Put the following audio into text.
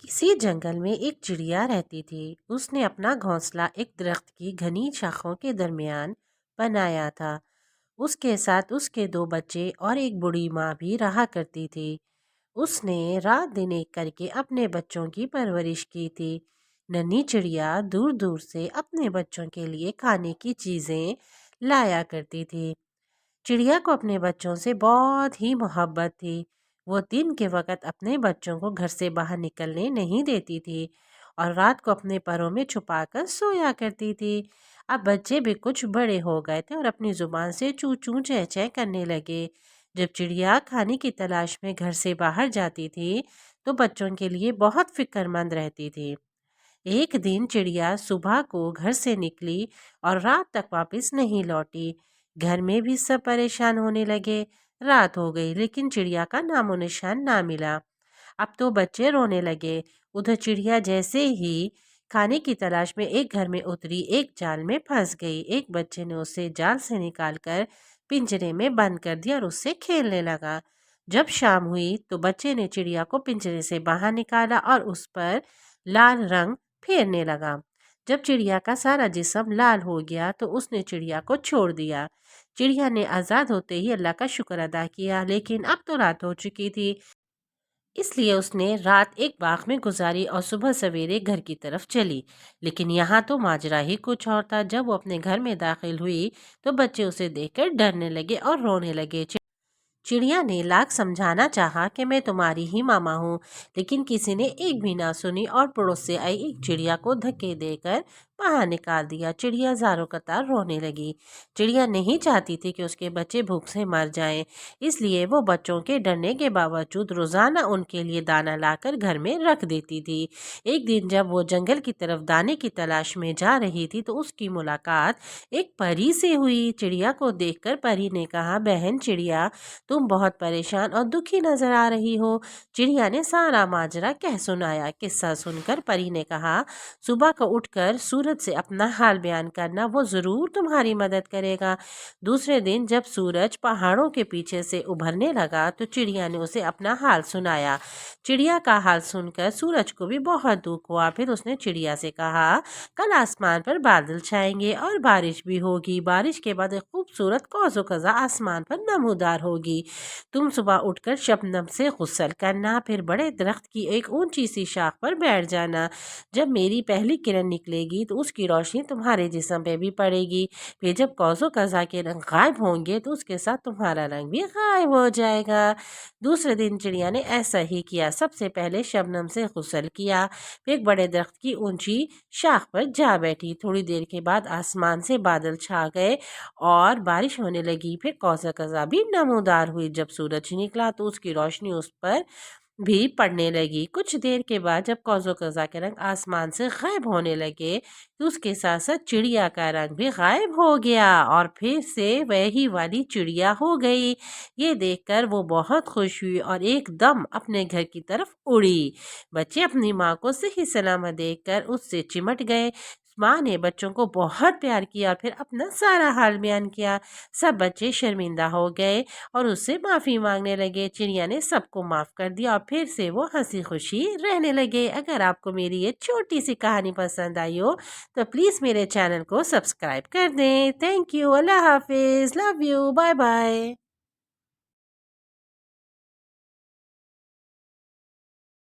کسی جنگل میں ایک چڑیا رہتی تھی۔ اس نے اپنا گھونسلہ ایک درخت کی گھنی شاخوں کے درمیان بنایا تھا۔ اس کے ساتھ اس کے 2 بچے اور ایک بوڑھی ماں بھی رہا کرتی تھی۔ اس نے رات دن ایک کر کے اپنے بچوں کی پرورش کی تھی۔ ننھی چڑیا دور دور سے اپنے بچوں کے لیے کھانے کی چیزیں لایا کرتی تھی۔ چڑیا کو اپنے بچوں سے بہت ہی محبت تھی۔ وہ دن کے وقت اپنے بچوں کو گھر سے باہر نکلنے نہیں دیتی تھی اور رات کو اپنے پروں میں چھپا کر سویا کرتی تھی۔ اب بچے بھی کچھ بڑے ہو گئے تھے اور اپنی زبان سے چوں چوں چہ چہ کرنے لگے۔ جب چڑیا کھانے کی تلاش میں گھر سے باہر جاتی تھی تو بچوں کے لیے بہت فکر مند رہتی تھی۔ ایک دن چڑیا صبح کو گھر سے نکلی اور رات تک واپس نہیں لوٹی۔ گھر میں بھی سب پریشان ہونے لگے۔ رات ہو گئی لیکن چڑیا کا نام و نشان نہ ملا۔ اب تو بچے رونے لگے۔ ادھر چڑیا جیسے ہی کھانے کی تلاش میں ایک گھر میں اتری، ایک جال میں پھنس گئی۔ ایک بچے نے اسے جال سے نکال کر پنجرے میں بند کر دیا اور اس سے کھیلنے لگا۔ جب شام ہوئی تو بچے نے چڑیا کو پنجرے سے باہر نکالا اور اس پر لال رنگ پھیرنے لگا۔ جب چڑیا کا سارا جسم لال ہو گیا تو اس نے چڑیا کو چھوڑ دیا۔ چڑیا نے آزاد ہوتے ہی اللہ کا شکر ادا کیا، لیکن اب تو رات ہو چکی تھی، اس لیے اس نے رات ایک باغ میں گزاری اور صبح سویرے گھر کی طرف چلی۔ لیکن یہاں تو ماجرا ہی کچھ اور تھا۔ جب وہ اپنے گھر میں داخل ہوئی تو بچے اسے دیکھ کر ڈرنے لگے اور رونے لگے۔ چڑیا نے لاکھ سمجھانا چاہا کہ میں تمہاری ہی ماما ہوں، لیکن کسی نے ایک بھی نہ سنی اور پڑوس سے آئی ایک چڑیا کو دھکے دے کر باہر نکال دیا۔ چڑیا زاروں قطار رونے لگی۔ چڑیا نہیں چاہتی تھی کہ اس کے بچے بھوک سے مر جائیں، اس لیے وہ بچوں کے ڈرنے کے باوجود روزانہ ان کے لیے دانہ لا کر گھر میں رکھ دیتی تھی۔ ایک دن جب وہ جنگل کی طرف دانے کی تلاش میں جا رہی تھی تو اس کی ملاقات ایک پری سے ہوئی۔ چڑیا کو دیکھ کر پری نے کہا، بہن چڑیا، تم بہت پریشان اور دکھی نظر آ رہی ہو۔ چڑیا نے سارا ماجرا کہہ سنایا۔ قصہ سن کر پری نے کہا، صبح کو اٹھ کر سورج سے اپنا حال بیان کرنا، وہ ضرور تمہاری مدد کرے گا۔ دوسرے دن جب سورج پہاڑوں کے پیچھے سے ابھرنے لگا تو چڑیا نے اسے اپنا حال سنایا۔ چڑیا کا حال سن کر سورج کو بھی بہت دکھ ہوا۔ پھر اس نے چڑیا سے کہا، کل آسمان پر بادل چھائیں گے اور بارش بھی ہوگی۔ بارش کے بعد ایک خوبصورت قوس قزح آسمان پر نمودار ہوگی۔ تم صبح اٹھ کر شبنم سے غسل کرنا، پھر بڑے درخت کی ایک اونچی سی شاخ پر بیٹھ جانا۔ جب میری پہلی کرن نکلے گی تو اس کی روشنی تمہارے جسم پہ بھی پڑے گی۔ پھر جب قوس قزح کے رنگ غائب ہوں گے تو اس کے ساتھ تمہارا رنگ بھی غائب ہو جائے گا۔ دوسرے دن چڑیا نے ایسا ہی کیا۔ سب سے پہلے شبنم سے غسل کیا، پھر ایک بڑے درخت کی اونچی شاخ پر جا بیٹھی۔ تھوڑی دیر کے بعد آسمان سے بادل چھا گئے اور بارش ہونے لگی۔ پھر قوس قزح بھی نمودار ہوئی۔ جب سورج نکلا تو اس کی روشنی اس پر بھی پڑنے لگی۔ کچھ دیر کے بعد جب قوس قزح کے رنگ آسمان سے غائب ہونے لگے تو اس کے ساتھ ساتھ چڑیا کا رنگ بھی غائب ہو گیا اور پھر سے وہی والی چڑیا ہو گئی۔ یہ دیکھ کر وہ بہت خوش ہوئی اور ایک دم اپنے گھر کی طرف اڑی۔ بچے اپنی ماں کو صحیح سلامت دیکھ کر اس سے چمٹ گئے۔ ماں نے بچوں کو بہت پیار کیا اور پھر اپنا سارا حال بیان کیا۔ سب بچے شرمندہ ہو گئے اور اس سے معافی مانگنے لگے۔ چڑیا نے سب کو معاف کر دیا اور پھر سے وہ ہنسی خوشی رہنے لگے۔ اگر آپ کو میری یہ چھوٹی سی کہانی پسند آئی ہو تو پلیز میرے چینل کو سبسکرائب کر دیں۔ تھینک یو، اللہ حافظ، لو یو، بائے بائے۔